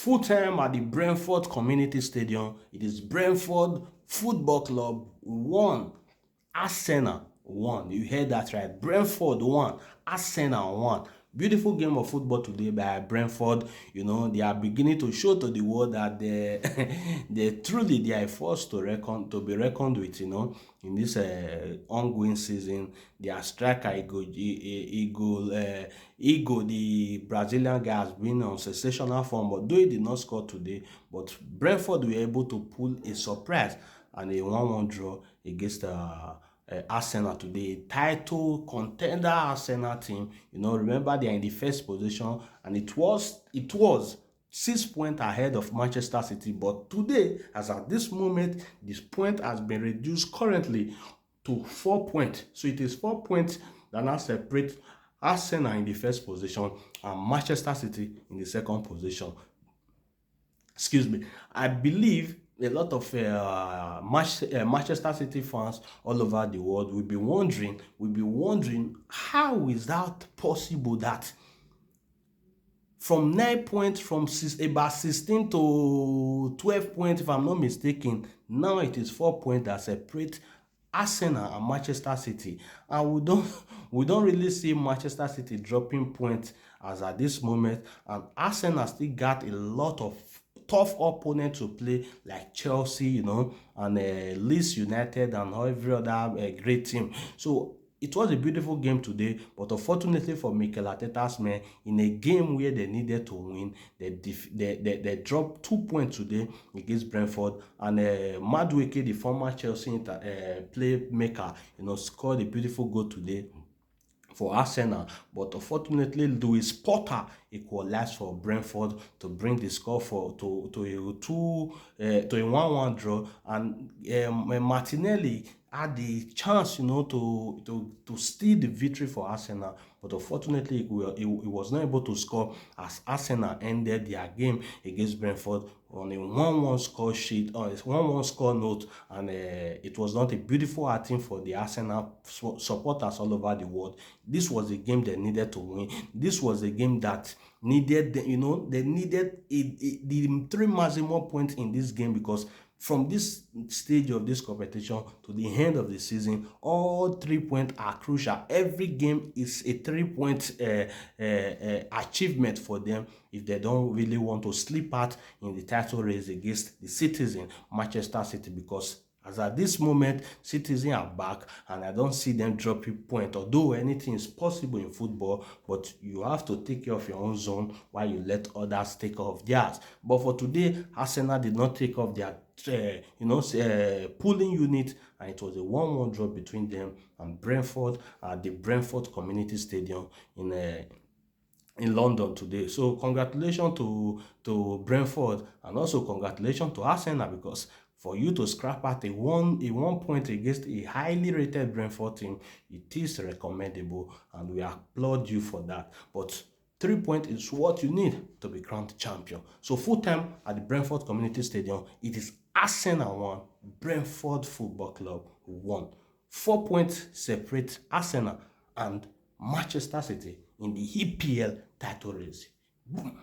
Full time at the Brentford Community Stadium. It is Brentford Football Club 1, Arsenal 1. You heard that right. Brentford 1, Arsenal 1. Beautiful game of football today by Brentford. You know, they are beginning to show to the world that they are a force to be reckoned with, you know, in this ongoing season. Their striker Ego, the Brazilian guy, has been on sensational form, but though he did not score today, but Brentford were able to pull a surprise and a 1-1 draw against Arsenal today. Title contender Arsenal team. You know, remember they are in the first position, and it was 6 points ahead of Manchester City. But today, as at this moment, this point has been reduced currently to 4 points. So it is 4 points that now separate Arsenal in the first position and Manchester City in the second position. Excuse me. I believe a lot of Manchester City fans all over the world will be wondering how is that possible that from 9 points, from about 16 to 12 points, if I'm not mistaken, now it is 4 points that separate Arsenal and Manchester City, and we don't really see Manchester City dropping points as at this moment, and Arsenal still got a lot of tough opponents to play, like Chelsea, you know, and Leeds United and every other great team. So it was a beautiful game today, but unfortunately for Mikel Arteta's men, in a game where they needed to win, they dropped 2 points today against Brentford, and Madueke, the former Chelsea playmaker, you know, scored a beautiful goal today for Arsenal, but unfortunately Lewis Potter equalized for Brentford to bring the score to a 1-1 draw, and Martinelli had the chance, you know, to steal the victory for Arsenal, but unfortunately he was not able to score as Arsenal ended their game against Brentford on a 1-1 score sheet, on a 1-1 score note, and it was not a beautiful outing for the Arsenal supporters all over the world. This was a game they needed to win. This was a game that needed, you know, they needed the 3 maximum points in this game, because from this stage of this competition to the end of the season, all 3 points are crucial. Every game is a 3-point achievement for them if they don't really want to slip out in the title race against the citizen Manchester City, because as at this moment, Citizens are back, and I don't see them dropping point. Although anything is possible in football, but you have to take care of your own zone while you let others take off theirs. But for today, Arsenal did not take off their pulling unit, and it was a 1-1 draw between them and Brentford at the Brentford Community Stadium in London today. So congratulations to Brentford, and also congratulations to Arsenal, because for you to scrap out a one point against a highly rated Brentford team, it is recommendable, and we applaud you for that. But 3 points is what you need to be crowned champion. So full time at the Brentford Community Stadium, it is Arsenal 1, Brentford Football Club 1. 4 points separate Arsenal and Manchester City in the EPL title race. Boom.